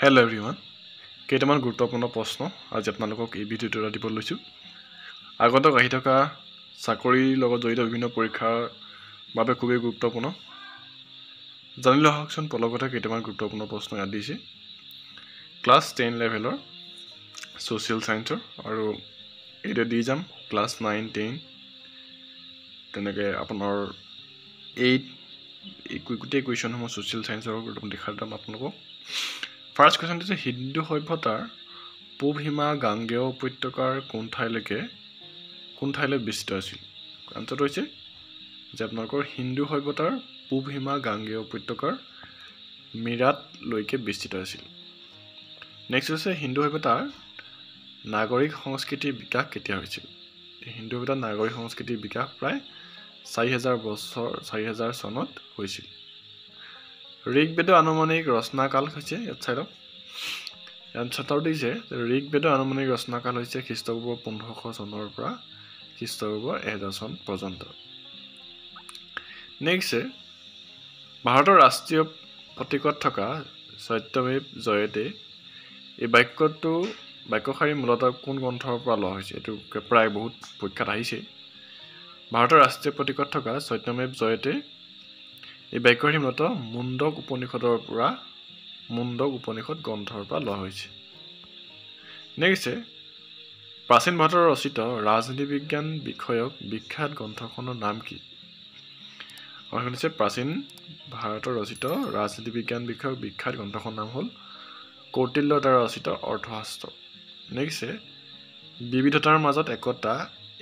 hello' everyone কেইটামান গুৰুত্বপূৰ্ণ প্ৰশ্ন আজি আপোনালোকক এই ভিডিঅ'টোত দিব লৈছোঁ আগতে আহি থকা চাকৰিৰ লগত জড়িত বিভিন্ন পৰীক্ষাৰ বাবে খুবেই গুৰুত্বপূৰ্ণ জানি লওকচোন পলকতে কেইটামান গুৰুত্বপূৰ্ণ প্ৰশ্ন ইয়াত দিছে ক্লাছ 10 লেভেলৰ ছ'চিয়েল সায়েন্সৰ আৰু এইটো দি যাম ক্লাছ 9 10 তেনেকৈ আপোনাৰ 8 গোটেই কুৱেশ্যনসমূহ ছ'চিয়েল সায়েন্সৰ দেখাই দিম আপোনালোকক ফাৰ্ষ্ট কুৱেশ্যন দিছে হিন্দু সভ্যতাৰ পূব সীমা গাঙ্গেয় উপত্যকাৰ কোন ঠাইলৈ বিস্তৃত আছিল আনসাৰটো হৈছে যে আপোনালোকৰ হিন্দু সভ্যতাৰ পূব সীমা গাঙ্গেয় উপত্যকাৰ মিৰাটলৈকে বিস্তৃত আছিল নেক্সট হৈছে হিন্দু সভ্যতাৰ নাগৰিক সংস্কৃতিৰ বিকাশ কেতিয়া হৈছিল হিন্দু সভ্যতাৰ নাগৰিক সংস্কৃতিৰ বিকাশ প্ৰায় 4000 চনত হৈছিল ঋগ্বেদৰ আনুমানিক ৰচনাকাল হৈছে ইয়াত চাই লওক এনচাৰটো দিছে ঋগ্বেদৰ আনুমানিক ৰচনাকাল হৈছে খ্ৰীষ্টপূৰ্ব 1500 চনৰ পৰা খ্ৰীষ্টপূৰ্ব 1000 চন পৰ্যন্ত নেক্সট ভাৰতৰ ৰাষ্ট্ৰীয় প্ৰতীকত থকা সত্যমেৱ জয়তে এই বাক্যশাৰী মূলতঃ কোন গ্ৰন্থৰ পৰা লোৱা হৈছে এইটো প্ৰায় বহুত পৰীক্ষাত আহিছে ভাৰতৰ ৰাষ্ট্ৰীয় প্ৰতীকত থকা সত্যমেৱ জয়তে এই বাক্যশাৰী মূলতঃ মুণ্ডক উপনিষদ গ্ৰন্থৰ পৰা লোৱা হৈছে নেক্সট প্ৰাচীন ভাৰতৰ ৰচিত ৰাজনীতি বিজ্ঞান বিষয়ক বিখ্যাত গ্ৰন্থখনৰ নাম কি হৈছে প্ৰাচীন ভাৰতৰ ৰচিত ৰাজনীতি বিজ্ঞান বিষয়ক বিখ্যাত গ্ৰন্থখনৰ নাম হ'ল কৌটিল্যৰ দ্বাৰা ৰচিত অৰ্থশাস্ত্ৰ নেক্সট বিবিধতাৰ মাজত একতা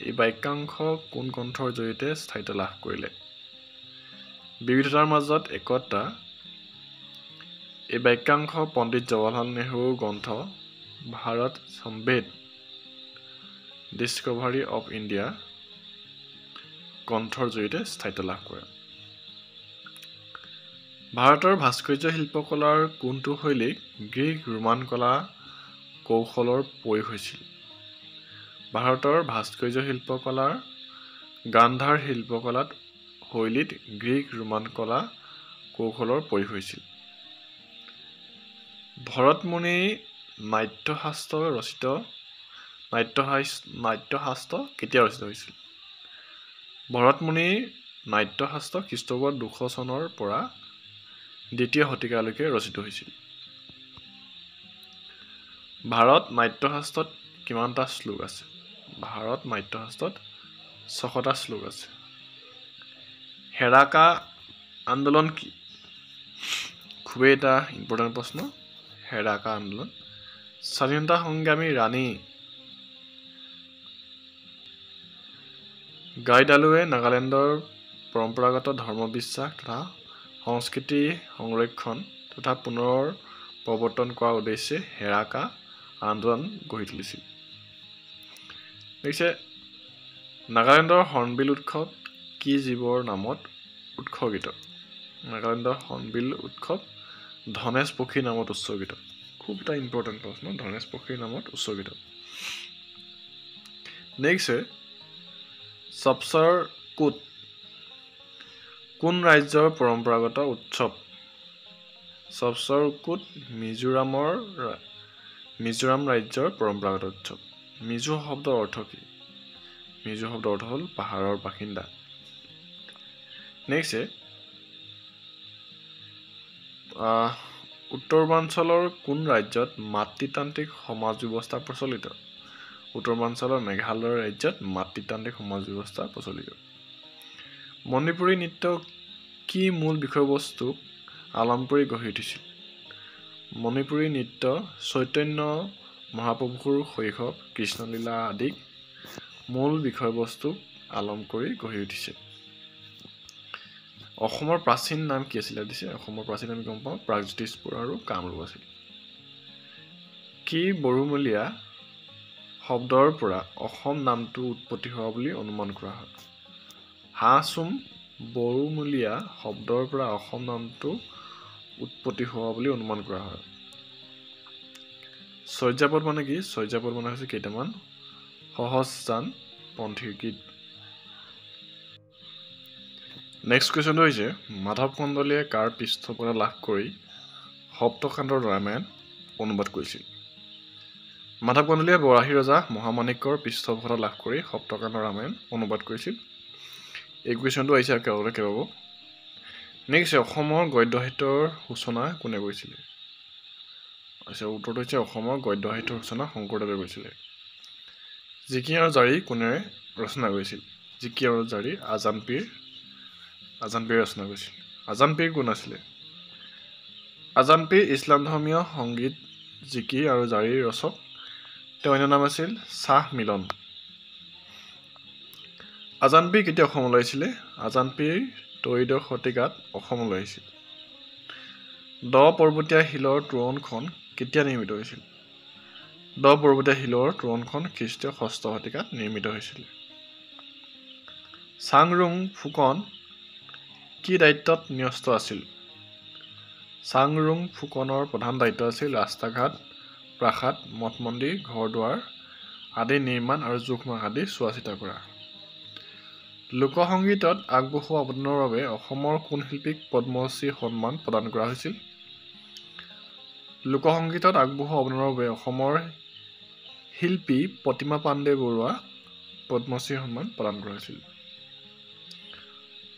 এই বাক্যাংশ কোন গ্ৰন্থৰ জৰিয়তে স্থায়িত্ব লাভ কৰিলে বিবিধতাৰ মাজত একতা এই বাক্যাংশ পণ্ডিত জৱাহৰলাল নেহৰুৰ গ্ৰন্থ ভাৰত সম্বেদ ডিস্কভাৰী অফ ইণ্ডিয়া গ্ৰন্থৰ জৰিয়তে স্থায়িত্ব লাভ কৰে ভাৰতৰ ভাস্কৰ্য শিল্পকলাৰ কোনটো শৈলীক গ্ৰীক ৰোমান কলা কৌশলৰ প্ৰয়োগ হৈছিল ভাৰতৰ ভাস্কৰ্য শিল্পকলাৰ গান্ধাৰ শিল্পকলাত শৈলীত গ্ৰীক ৰোমান কলা কৌশলৰ প্ৰয়োগ হৈছিল ভৰতমুনি নাট্যশাস্ত্ৰ কেতিয়া ৰচিত হৈছিল ভৰতমুনি নাট্যশাস্ত্ৰ খ্ৰীষ্টপূৰ্ব 200 চনৰ পৰা দ্বিতীয় শতিকালৈকে ৰচিত হৈছিল ভাৰত নাট্যশাস্ত্ৰত কিমানটা শ্লোক আছে ভাৰত নাট্যশাস্ত্ৰত 6টা শ্লোক আছে হেৰাকা আন্দোলন কি খুবেই এটা ইম্পৰ্টেণ্ট প্ৰশ্ন হেৰাকা আন্দোলন স্বাধীনতা সংগ্ৰামী ৰাণী গাইডালুৱে নাগালেণ্ডৰ পৰম্পৰাগত ধৰ্মবিশ্বাস তথা সংস্কৃতি সংৰক্ষণ তথা পুনৰ প্ৰৱৰ্তন কৰাৰ উদ্দেশ্যে হেৰাকা আন্দোলন গঢ়ি তুলিছিল নাগালেণ্ডৰ হৰ্ণবিল উৎসৱ কি জীৱৰ নামত উৎসৰ্গিত নাগালেণ্ডৰ হৰ্ণবিল উৎসৱ ধনেশ পক্ষীৰ নামত উৎসৰ্গিত খুব এটা ইম্পৰ্টেণ্ট প্ৰশ্ন ধনেশ পক্ষীৰ নামত উৎসৰ্গিত নেক্সট সবচৰ কুট কোন ৰাজ্যৰ পৰম্পৰাগত উৎসৱ সবচৰ কুট মিজোৰাম ৰাজ্যৰ পৰম্পৰাগত উৎসৱ মিজো শব্দৰ অৰ্থ কি মিজো শব্দৰ অৰ্থ হ'ল পাহাৰৰ বাসিন্দা নেক্সট উত্তৰ পূৰ্বাঞ্চলৰ কোন ৰাজ্যত মাতৃতান্ত্ৰিক সমাজ ব্যৱস্থা প্ৰচলিত উত্তৰ পূৰ্বাঞ্চলৰ মেঘালয় ৰাজ্যত মাতৃতান্ত্ৰিক সমাজ ব্যৱস্থা প্ৰচলিত মণিপুৰী নৃত্য কি মূল বিষয়বস্তুক আলম কৰি গঢ়ি উঠিছিল মণিপুৰী নৃত্য চৈতন্য মহাপ্ৰভুৰ শৈশৱ কৃষ্ণলীলা আদিক মূল বিষয়বস্তুক আলম কৰি গঢ়ি উঠিছে অসমৰ প্ৰাচীন নাম কি আছিল দিছে অসমৰ প্ৰাচীন আমি গম পাওঁ প্ৰাগজ্যোতিষপুৰ আৰু কামৰূপ আছিল কি বড়োমূলীয়া শব্দৰ পৰা অসম নামটো উৎপত্তি হোৱা বুলি অনুমান কৰা হয় হাচুম বড়োমূলীয়া শব্দৰ পৰা অসম নামটো উৎপত্তি হোৱা বুলি অনুমান কৰা হয় চৰ্যাপদ মানে কি চৰ্যাপদ মানে হৈছে কেইটামান সহজজান পন্থীৰ গীত নেক্সট কুৱেশ্যনটো হৈছে মাধৱ কন্দলীয়ে কাৰ পৃষ্ঠপোষকতা লাভ কৰি সপ্তকাণ্ডৰ ৰামায়ণ অনুবাদ কৰিছিল মাধৱ কন্দলীয়ে বৰাহী ৰজা মহামাণিক্যৰ পৃষ্ঠপোষকতা লাভ কৰি সপ্তকাণ্ড ৰামায়ণ অনুবাদ কৰিছিল এই কুৱেশ্যনটো আহিছে কেৱলকে পাব নেক্সট অসমৰ গদ্য সাহিত্যৰ সূচনা কোনে কৰিছিলে আচ্ছা উত্তৰটো হৈছে অসমৰ গদ্য সাহিত্যৰ সূচনা শংকৰদেৱে কৰিছিলে জিকি আৰু জাৰি কোনেৰে ৰচনা কৰিছিল জিকি আৰু জাৰি আজান পীৰ ৰচনা কৰিছিল আজান পীৰ কোন আছিলে আজান পীৰ ইছলাম ধৰ্মীয় সংগীত জিকি আৰু জাৰিৰ ৰচক তেওঁৰ অন্য নাম আছিল শ্বাহ মিলন আজান পীৰ কেতিয়া অসমলৈ আহিছিলে আজান পীৰ ত্ৰয়োদশ শতিকাত অসমলৈ আহিছিল দ পৰ্বতীয়া শিলৰ তোৰণখন কেতিয়া নিৰ্মিত হৈছিল দ পৰ্বতীয়া শিলৰ তোৰণখন খ্ৰীষ্টীয় 6ষ্ঠ শতিকাত নিৰ্মিত হৈছিল চাংৰুং ফুকন কি দায়িত্বত ন্যস্ত আছিল চাংৰুং ফুকনৰ প্ৰধান দায়িত্ব আছিল ৰাস্তা ঘাট প্ৰাসাদ মঠ মন্দিৰ ঘৰ দুৱাৰ আদি নিৰ্মাণ আৰু জোখমাখ আদি চোৱা চিতা কৰা লোকসংগীতত আগবঢ়োৱা অৱদানৰ বাবে অসমৰ কোন শিল্পীক পদ্মশ্ৰী সন্মান প্ৰদান কৰা হৈছিল লোকসংগীতত আগবঢ়োৱা অৱদানৰ বাবে অসমৰ শিল্পী প্ৰতিমা পাণ্ডে বৰুৱা পদ্মশ্ৰী সন্মান প্ৰদান কৰা হৈছিল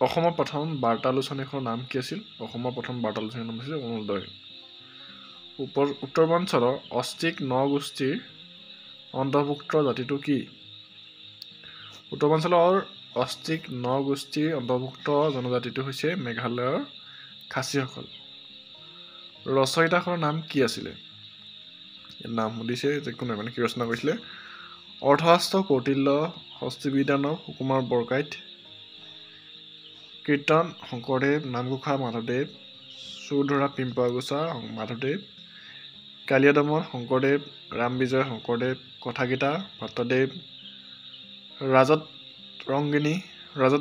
অসমৰ প্ৰথম বাৰ্তালোচনীখনৰ নাম কি আছিল অসমৰ প্ৰথম বাৰ্তালোচনীৰ নাম আছিল অৰুণোদয় উত্তৰপূৰ্বাঞ্চলৰ অষ্ট্ৰিক নগোষ্ঠীৰ অন্তৰ্ভুক্ত জাতিটো কি উত্তৰপূৰ্বাঞ্চলৰ অষ্ট্ৰিক নগোষ্ঠীৰ অন্তৰ্ভুক্ত জনজাতিটো হৈছে মেঘালয়ৰ খাচীসকল ৰচয়িতাখনৰ নাম কি আছিলে নাম সুধিছে যে কোনে মানে কি ৰচনা কৰিছিলে অৰ্থশাস্ত্ৰ কৌটিল্য হস্তিবিদানৱ সুকুমাৰ বৰকাইত কীৰ্তন শংকৰদেৱ নামঘোষা মাধৱদেৱ চুৰধৰা পিম্পৰাগোচা মাধৱদেৱ কালিয়া দমন শংকৰদেৱ ৰাম বিজয় শংকৰদেৱ কথাগীতা ভট্টদেৱ ৰাজত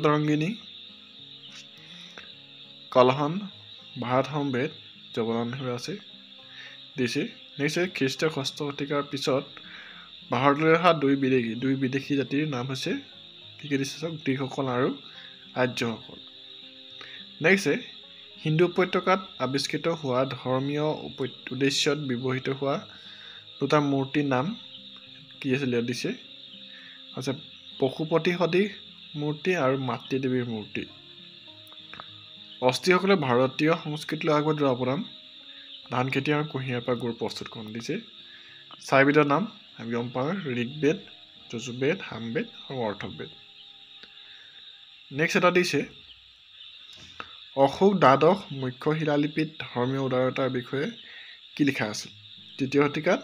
ৰংগিনী কলহন ভাৰত সমবেত জগন্নাথ আছে দিছে নেক্সট খ্ৰীষ্টীয় 6ষ্ঠ শতিকাৰ পিছত ভাৰতলৈ অহা দুই বিদেশী জাতিৰ নাম হৈছে কি দিছে চাওক গ্ৰীকসকল আৰু আৰ্যসকল নেক্সট হিন্দু উপত্যকাত আৱিষ্কৃত হোৱা ধৰ্মীয় উদ্দেশ্যত ব্যৱহৃত হোৱা দুটা মূৰ্তিৰ নাম কি আছিলে দিছে আচ্ছা পশুপতি সদৃশ মূৰ্তি আৰু মাতৃ দেৱীৰ মূৰ্তি অষ্ট্ৰীসকলে ভাৰতীয় সংস্কৃতিলৈ আগবঢ়োৱা অৱদান ধান খেতি আৰু কুঁহিয়াৰ পৰা গুড় প্ৰস্তুতকৰণ দিছে চাৰিবিধৰ নাম আমি গম পাওঁ ঋগ্বেদ যজুৰ্বেদ সামবেদ আৰু অৰ্থবেদ নেক্সট এটা দিছে অশোক দ্বাদশ মুখ্য শিলালিপিত ধৰ্মীয় উদাৰতাৰ বিষয়ে কি লিখা আছিল তৃতীয় শতিকাত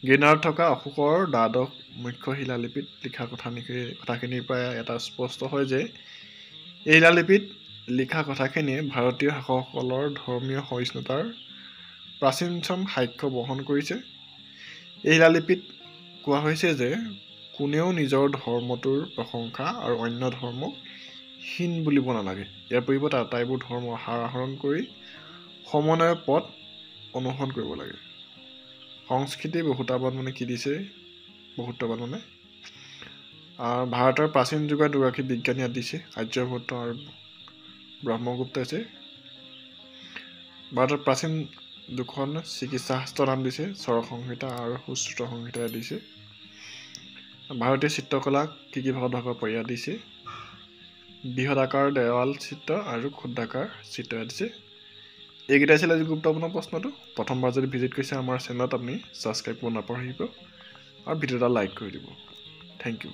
গিৰনাৰত থকা অশোকৰ দ্বাদশ মুখ্য শিলালিপিত লিখা কথাখিনিৰ পৰা এটা স্পষ্ট হয় যে এই শিলালিপিত লিখা কথাখিনিয়ে ভাৰতীয় শাসকসকলৰ ধৰ্মীয় সহিষ্ণুতাৰ প্ৰাচীনতম সাক্ষ্য বহন কৰিছে এই শিলালিপিত কোৱা হৈছে যে কোনেও নিজৰ ধৰ্মটোৰ প্ৰশংসা আৰু অন্য ধৰ্মক হীন বুলিব নালাগে ইয়াৰ পৰিৱৰ্তে আটাইবোৰ ধৰ্ম আহৰণ কৰি সমন্বয়ৰ পথ অনুসৰণ কৰিব লাগে সংস্কৃতি বহুত্ববাদ মানে কি দিছে বহুত্ববাদ মানে ভাৰতৰ প্ৰাচীন যুগৰ দুগৰাকী বিজ্ঞানী ইয়াত দিছে আৰ্যভট্ট আৰু ব্ৰহ্মগুপ্ত আছে ভাৰতৰ প্ৰাচীন দুখন চিকিৎসা শাস্ত্ৰৰ নাম দিছে চৰক সংহিতা আৰু সুশ্ৰুত সংহিতা দিছে ভাৰতীয় চিত্ৰকলা কি ভাগত ভাগ কৰি দিছে বৃহদাকাৰ দেৱাল চিত্ৰ আৰু ক্ষুদ্ৰাকাৰ চিত্ৰ দিছে এইকেইটা আছিলে আজি গুৰুত্বপূৰ্ণ প্ৰশ্নটো প্ৰথমবাৰ যদি ভিজিট কৰিছে আমাৰ চেনেলত আপুনি ছাবস্ক্ৰাইব কৰিব নাপাহৰিব আৰু ভিডিঅ'টা লাইক কৰি দিব থেংক ইউ